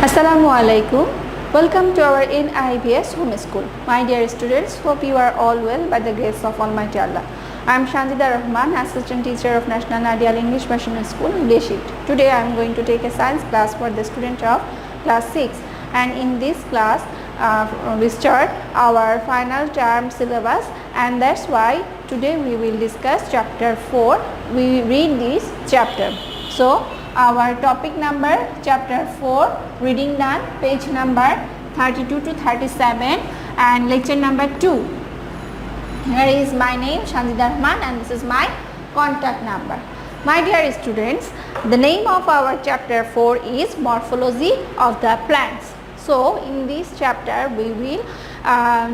Assalamu alaikum. Welcome to our NIBS home school. My dear students, hope you are all well by the grace of Almighty Allah. I am Shanzida Rahman, assistant teacher of National Ideal English Medium School, Day Shift. Today I am going to take a science class for the student of class 6, and in this class we start our final term syllabus, and that's why today we will discuss chapter 4. We read this chapter. So our topic number chapter 4, reading done, page number 32 to 37, and lecture number 2. Here is my name Shanzida Rahman, and this is my contact number. My dear students, the name of our chapter 4 is morphology of the plants. So in this chapter we will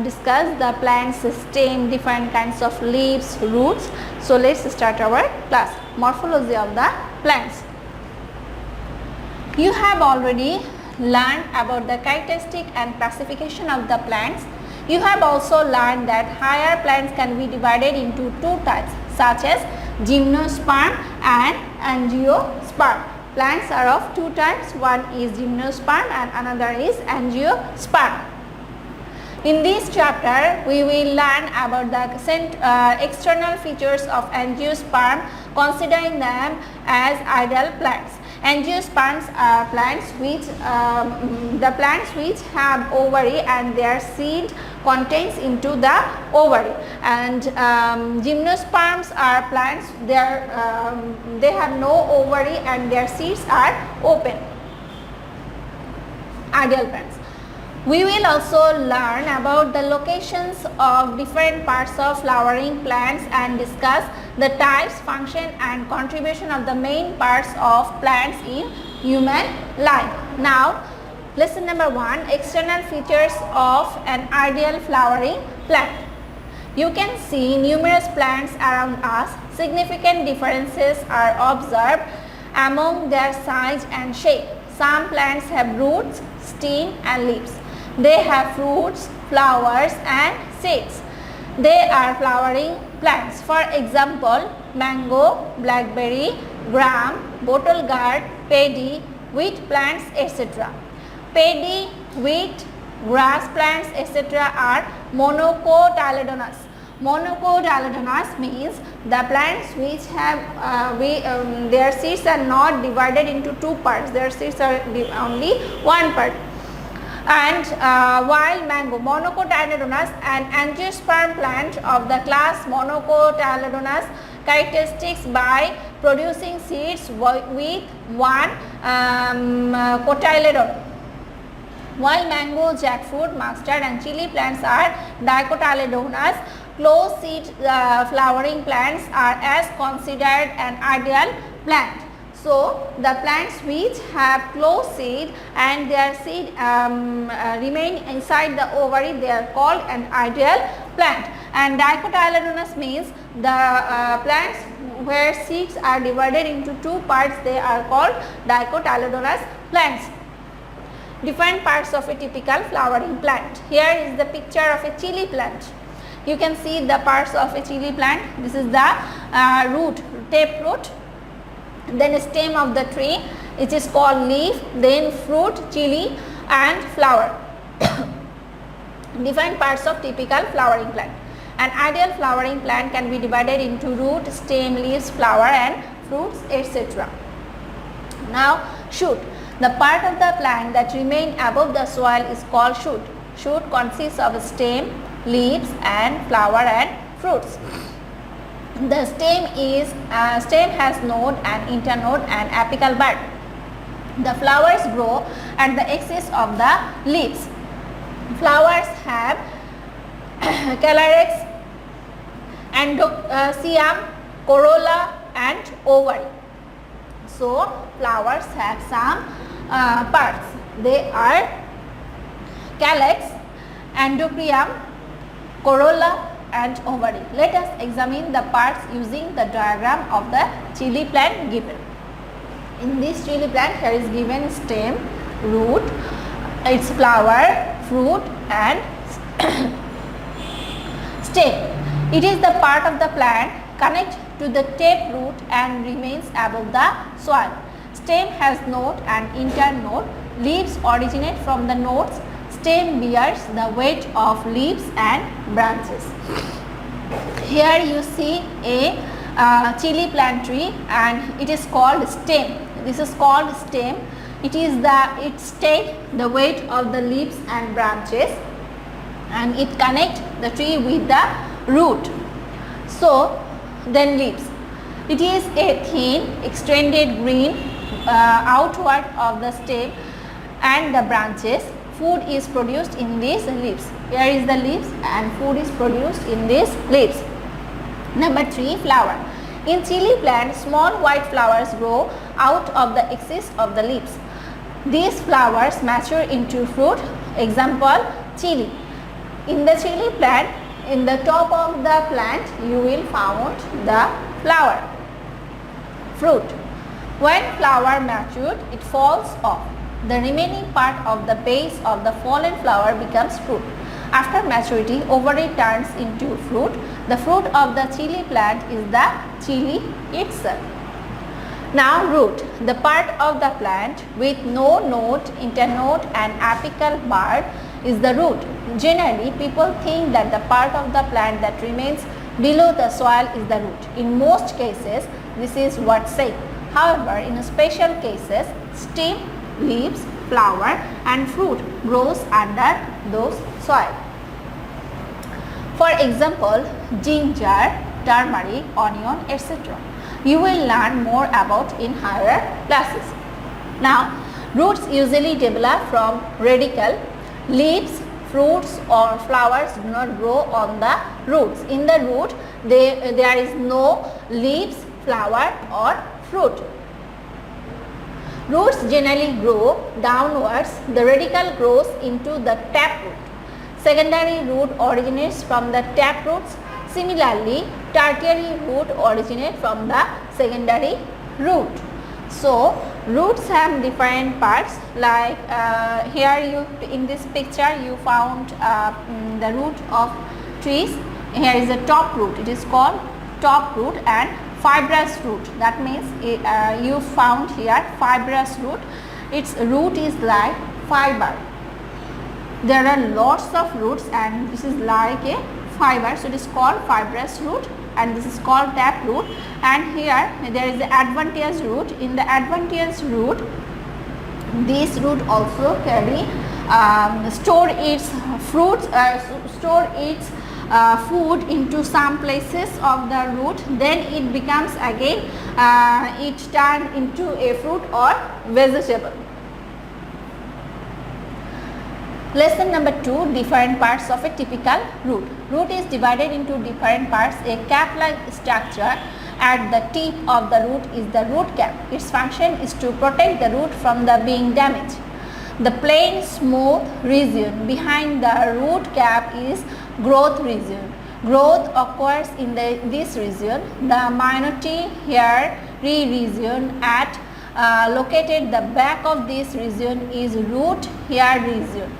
discuss the plant system, different kinds of leaves, roots. So let's start our class. Morphology of the plants. You have already learned about the characteristic and classification of the plants. You have also learned that higher plants can be divided into two types, such as gymnosperm and angiosperm. Plants are of two types, one is gymnosperm and another is angiosperm. In this chapter, we will learn about the external features of angiosperm, considering them as ideal plants. Angiosperms are plants which have ovary and their seed contains into the ovary, and gymnosperms are plants they have no ovary and their seeds are open. Ideal plants. We will also learn about the locations of different parts of flowering plants and discuss the types, function and contribution of the main parts of plants in human life. Now, lesson number 1, external features of an ideal flowering plant. You can see numerous plants around us. Significant differences are observed among their size and shape. Some plants have roots, stem and leaves. They have fruits, flowers and seeds. They are flowering plants. For example, mango, blackberry, gram, bottle gourd, paddy, wheat plants, etc. Paddy, wheat, grass plants, etc. are monocotyledonous. Monocotyledonous means the plants which have their seeds are not divided into two parts. Their seeds are only one part. And while mango, monocotyledonous, and angiosperm plant of the class monocotyledonous, characteristics by producing seeds with one cotyledon. While mango, jackfruit, mustard and chili plants are dicotyledonous, closed seed flowering plants are as considered an ideal plant. So, the plants which have closed seed and their seed remain inside the ovary, they are called an ideal plant. And dicotyledonous means the plants where seeds are divided into two parts, they are called dicotyledonous plants. Different parts of a typical flowering plant. Here is the picture of a chili plant. You can see the parts of a chili plant. This is the root, taproot. Then stem of the tree, it is called leaf, then fruit, chili and flower. Different parts of typical flowering plant. An ideal flowering plant can be divided into root, stem, leaves, flower and fruits, etc. Now, shoot. The part of the plant that remain above the soil is called shoot. Shoot consists of stem, leaves and flower and fruits. The stem has node and internode and apical bud. The flowers grow at the axis of the leaves. Flowers have calyrex, endocoecium, corolla and ovary. So, flowers have some parts. They are calyx, endocoecium, corolla and ovary. Let us examine the parts using the diagram of the chili plant given. In this chili plant, here is given stem, root, its flower, fruit and stem. It is the part of the plant connect to the taproot and remains above the soil. Stem has node and internode. leaves originate from the nodes. Stem bears the weight of leaves and branches. Here you see a chili plant tree and it is called stem. This is called stem. It takes the weight of the leaves and branches and it connects the tree with the root. So then leaves. It is a thin extended green outward of the stem and the branches. Food is produced in these leaves. Here is the leaves and food is produced in these leaves. Number 3, flower. In chili plant, small white flowers grow out of the axis of the leaves. These flowers mature into fruit. Example, chili. In the chili plant, in the top of the plant, you will find the flower, fruit. When flower matured, it falls off. The remaining part of the base of the fallen flower becomes fruit. After maturity, ovary turns into fruit. The fruit of the chili plant is the chili itself. Now root, the part of the plant with no node, internode and apical bud is the root. Generally, people think that the part of the plant that remains below the soil is the root. In most cases, this is what's said. However, in special cases, stem, leaves, flower and fruit grows under those soil. For example, ginger, turmeric, onion, etc. You will learn more about in higher classes. Now, roots usually develop from radicle. Leaves, fruits or flowers do not grow on the roots. In the root, there is no leaves, flower or fruit. Roots generally grow downwards. The radicle grows into the taproot. Secondary root originates from the taproots. Similarly, tertiary root originates from the secondary root. So, roots have different parts like here in this picture you found the root of trees. Here is the top root. It is called top root and fibrous root. That means you found here fibrous root. Its root is like fiber. There are lots of roots and this is like a fiber, so it is called fibrous root and this is called tap root. And here there is the adventitious root. In the adventitious root, this root also carry store its fruits, store its food into some places of the root, then it becomes again it turned into a fruit or vegetable. Lesson number 2, different parts of a typical root. Root is divided into different parts. A cap-like structure at the tip of the root is the root cap. Its function is to protect the root from being damaged. The plain smooth region behind the root cap is growth region. Growth occurs in this region. The minority hairy region located the back of this region is root hair region.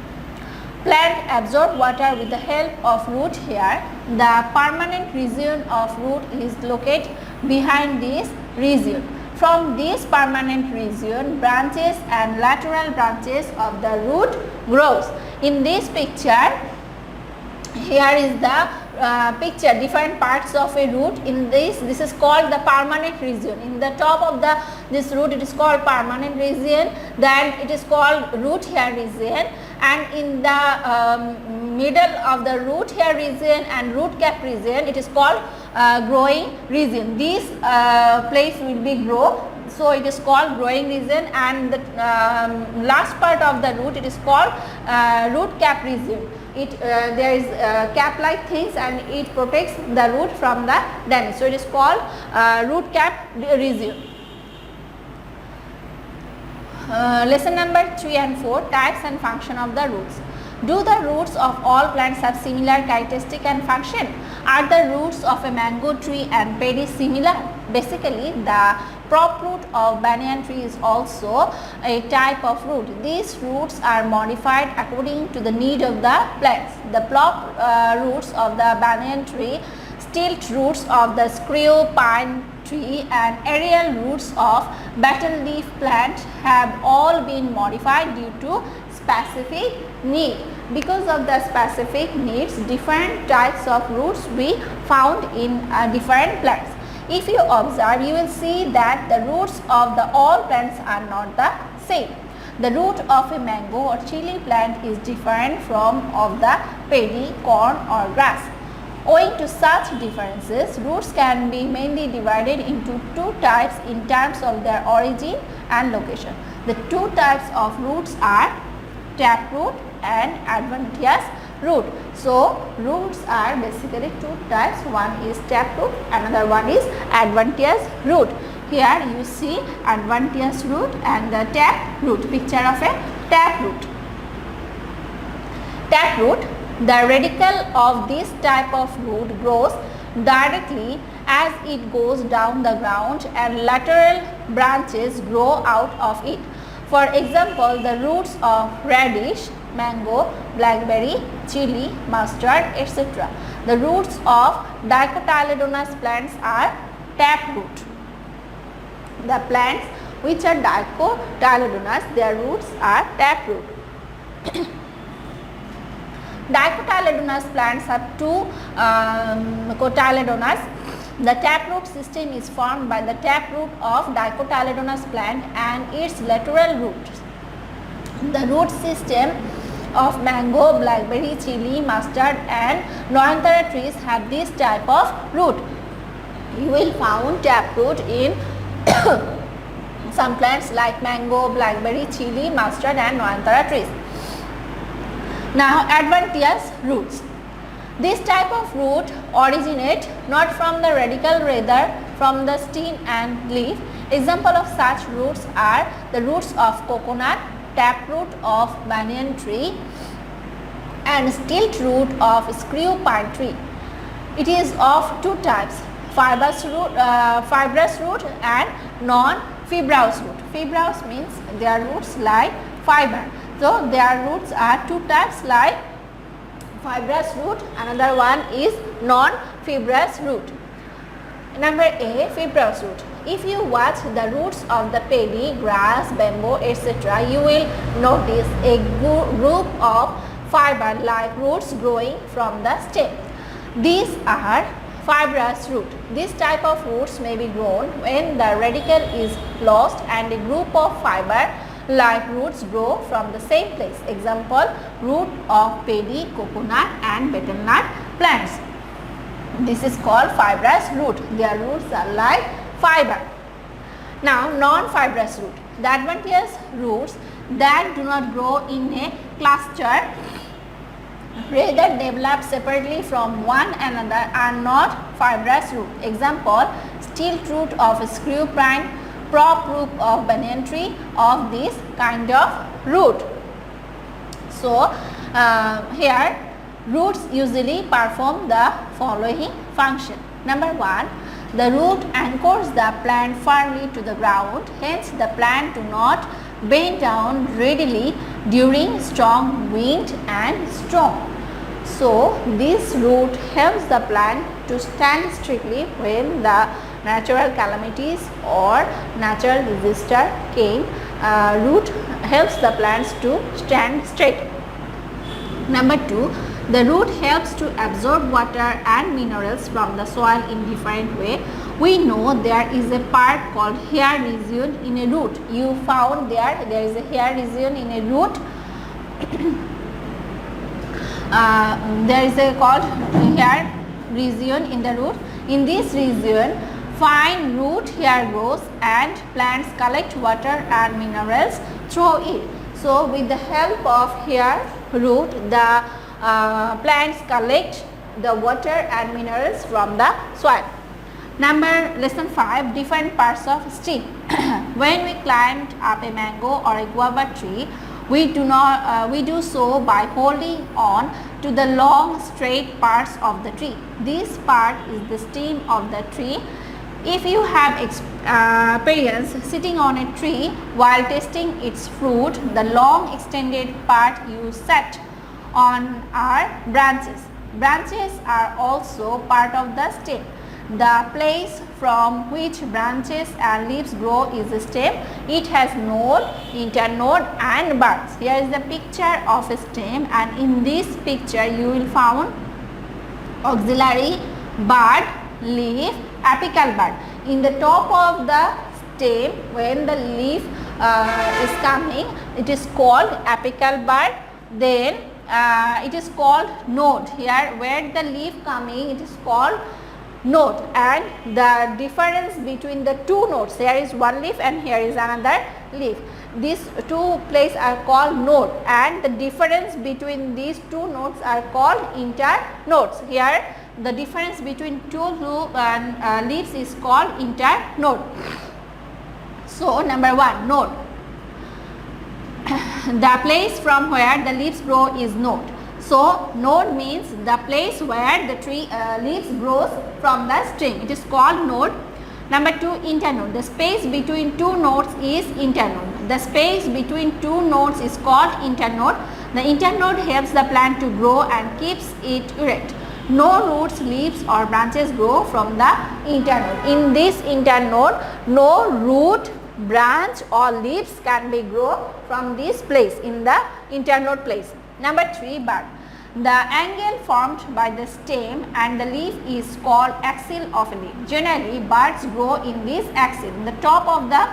Plant absorb water with the help of root hair. The permanent region of root is located behind this region. From this permanent region, branches and lateral branches of the root grows. In this picture, here is the picture, different parts of a root. In this is called the permanent region. In the top of this root, it is called permanent region. Then it is called root hair region. And in the middle of the root hair region and root cap region, it is called growing region. This place will be grow, so it is called growing region. And the last part of the root, it is called root cap region. There is cap-like things and it protects the root from the damage. So it is called root cap region. Lesson number 3 and 4, types and function of the roots. Do the roots of all plants have similar characteristic and function? Are the roots of a mango tree and paddy similar? Basically, the prop root of banyan tree is also a type of root. These roots are modified according to the need of the plants. The prop roots of the banyan tree, stilt roots of the screw pine tree and aerial roots of betel leaf plant have all been modified due to specific need. Because of the specific needs, different types of roots we found in different plants. If you observe, you will see that the roots of the all plants are not the same. The root of a mango or chili plant is different from of the paddy, corn or grass. Owing to such differences, roots can be mainly divided into two types in terms of their origin and location. The two types of roots are taproot and adventitious root. So, roots are basically two types, one is taproot, another one is adventitious root. Here you see adventitious root and the taproot, picture of a taproot. Taproot, the radicle of this type of root grows directly as it goes down the ground and lateral branches grow out of it. For example, the roots of radish, mango, blackberry, chili, mustard, etc. The roots of dicotyledonous plants are taproot. The plants which are dicotyledonous, their roots are taproot. Dicotyledonous plants have two cotyledonous. The taproot system is formed by the taproot of dicotyledonous plant and its lateral roots. The root system of mango, blackberry, chili, mustard and Loanthera trees have this type of root. You will find taproot in some plants like mango, blackberry, chili, mustard and Loanthera trees. Now, adventitious roots. This type of root originate not from the radicle, rather from the stem and leaf. Example of such roots are the roots of coconut, taproot of banyan tree and stilt root of screw pine tree. It is of two types, fibrous root and non-fibrous root. Fibrous means their roots like fiber. So, their roots are two types like fibrous root, another one is non-fibrous root. Number A, fibrous root. If you watch the roots of the paddy, grass, bamboo, etc., you will notice a group of fiber like roots growing from the stem. These are fibrous root. This type of roots may be grown when the radicle is lost and a group of fiber like roots grow from the same place. Example, root of paddy, coconut and betelnut plants. This is called fibrous root. Their roots are like fiber. Now, non-fibrous root. The adventitious roots that do not grow in a cluster, rather develop separately from one another, are not fibrous root. Example, stilt root of screw pine, prop root of banyan tree, of this kind of root. So, here roots usually perform the following function. Number 1, the root anchors the plant firmly to the ground, hence the plant do not bend down readily during strong wind and storm. So, this root helps the plant to stand strictly when the natural calamities or natural disaster came. Root helps the plants to stand straight. Number 2, the root helps to absorb water and minerals from the soil in different way. We know there is a part called hair region in a root. You found there is a hair region in a root. There is a called hair region in the root. In this region, fine root hair grows and plants collect water and minerals through it. So, with the help of hair root, the plants collect the water and minerals from the soil. Lesson 5, different parts of stem. When we climbed up a mango or a guava tree, we do so by holding on to the long straight parts of the tree. This part is the stem of the tree. If you have experience sitting on a tree while tasting its fruit, the long extended part you set on are branches. Branches are also part of the stem. The place from which branches and leaves grow is the stem. It has node, internode and buds. Here is the picture of a stem, and in this picture you will find auxiliary, bud, leaf, apical bud. In the top of the stem, when the leaf is coming, it is called apical bud. Then it is called node. Here where the leaf coming, it is called node, and the difference between the two nodes, here is one leaf and here is another leaf. These two places are called node, and the difference between these two nodes are called internodes. Here the difference between two leaves is called internode. So number 1, node. The place from where the leaves grow is node. So node means the place where the tree leaves grows from the stem. It is called node. Number 2, internode. The space between two nodes is internode. The space between two nodes is called internode. The internode helps the plant to grow and keeps it erect. No roots, leaves or branches grow from the internode. In this internode, no root, branch or leaves can be grown from this place, in the internode place. Number 3, bud. The angle formed by the stem and the leaf is called axil of a leaf. Generally, buds grow in this axil, in the top of the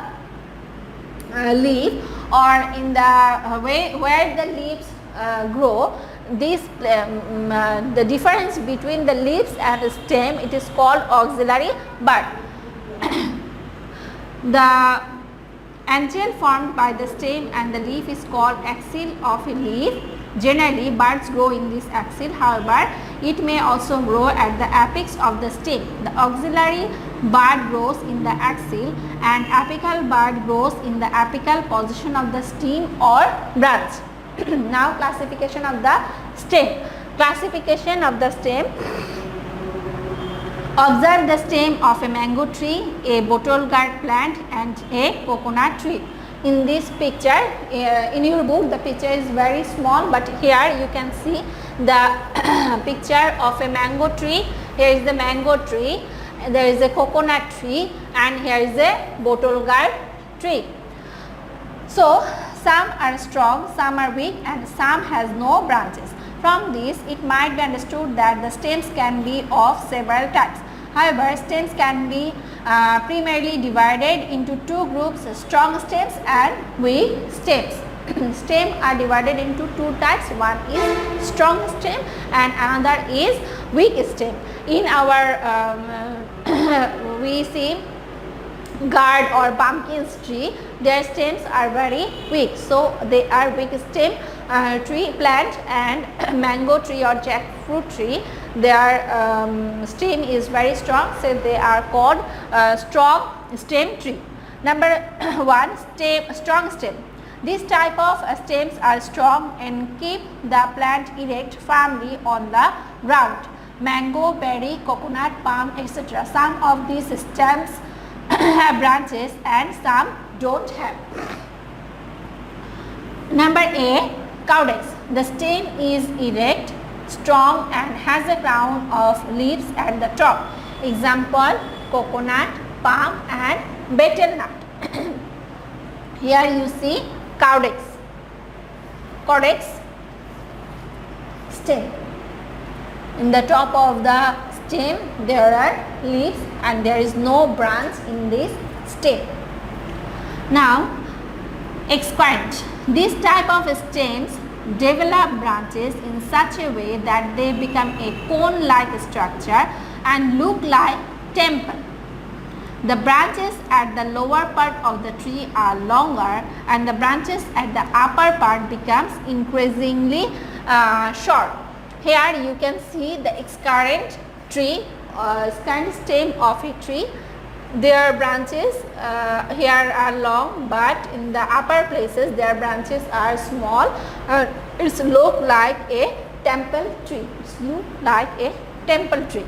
leaf, or in the way where the leaves grow. This the difference between the leaves and the stem, it is called auxiliary bud. The angle formed by the stem and the leaf is called axil of a leaf. Generally, buds grow in this axil. However, it may also grow at the apex of the stem. The auxiliary bud grows in the axil and apical bud grows in the apical position of the stem or branch. Now, classification of the stem. Classification of the stem. Observe the stem of a mango tree, a bottle gourd plant and a coconut tree. In this picture, in your book the picture is very small, but here you can see the picture of a mango tree. Here is the mango tree, there is a coconut tree, and here is a bottle gourd tree. So some are strong, some are weak, and some has no branches. From this it might be understood that the stems can be of several types. However, stems can be primarily divided into two groups, strong stems and weak stems. Stems are divided into two types. One is strong stem and another is weak stem. In our we see gourd or pumpkins tree, their stems are very weak, so they are weak stem tree plant. And mango tree or jackfruit tree, their stem is very strong, so they are called strong stem tree. Number 1, strong stem. This type of stems are strong and keep the plant erect firmly on the ground. Mango, berry, coconut, palm, etc. Some of these stems have branches and some don't have. Number A, caudex. The stem is erect, strong and has a crown of leaves at the top. Example, coconut, palm and betel nut. Here you see caudex. Caudex stem. In the top of the stem there are leaves and there is no branch in this stem. Now, excurrent. This type of stems develop branches in such a way that they become a cone-like structure and look like temple. The branches at the lower part of the tree are longer and the branches at the upper part becomes increasingly short. Here you can see the excurrent tree, excurrent stem of a tree. Their branches here are long, but in the upper places their branches are small. It looks like a temple tree. It looks like a temple tree.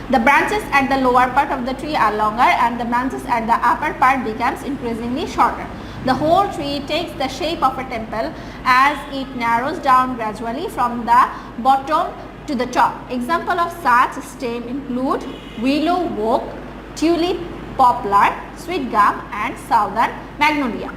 The branches at the lower part of the tree are longer and the branches at the upper part becomes increasingly shorter. The whole tree takes the shape of a temple as it narrows down gradually from the bottom to the top. Example of such stem include willow, oak, tulip, poplar, sweet gum and southern magnolia.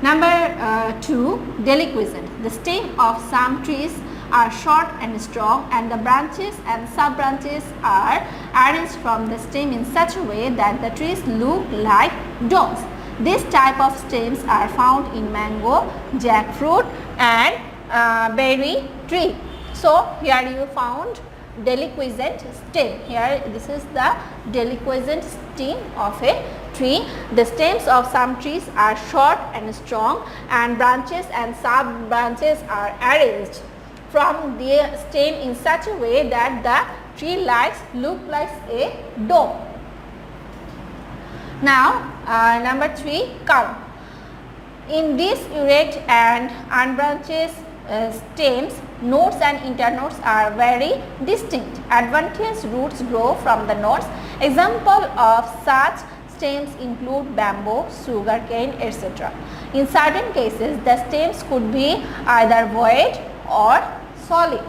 Number 2, deliquescent. The stem of some trees are short and strong and the branches and sub-branches are arranged from the stem in such a way that the trees look like domes. This type of stems are found in mango, jackfruit and berry tree. So, here you found deliquescent stem. Here this is the deliquescent stem of a tree. The stems of some trees are short and strong and branches and sub branches are arranged from the stem in such a way that the tree look like a dome. Now number 3, culm. In these erect and unbranched stems, nodes and internodes are very distinct. Adventitious roots grow from the nodes. Example of such stems include bamboo, sugarcane, etc. In certain cases, the stems could be either void or solid.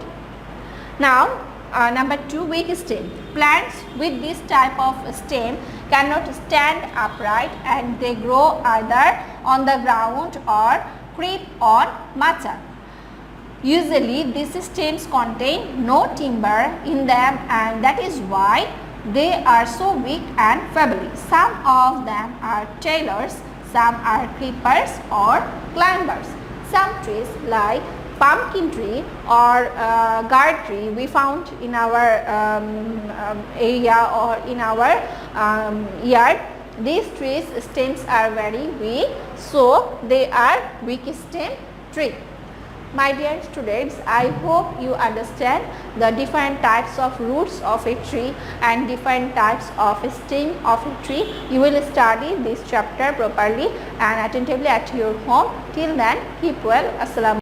Now, number 2, weak stem. Plants with this type of stem cannot stand upright and they grow either on the ground or creep on mulch. Usually these stems contain no timber in them and that is why they are so weak and feeble. Some of them are tailors, some are creepers or climbers. Some trees like pumpkin tree or gourd tree we found in our area or in our yard. These trees stems are very weak, so they are weak stem tree. My dear students, I hope you understand the different types of roots of a tree and different types of stem of a tree. You will study this chapter properly and attentively at your home. Till then, keep well. Assalamu alaikum.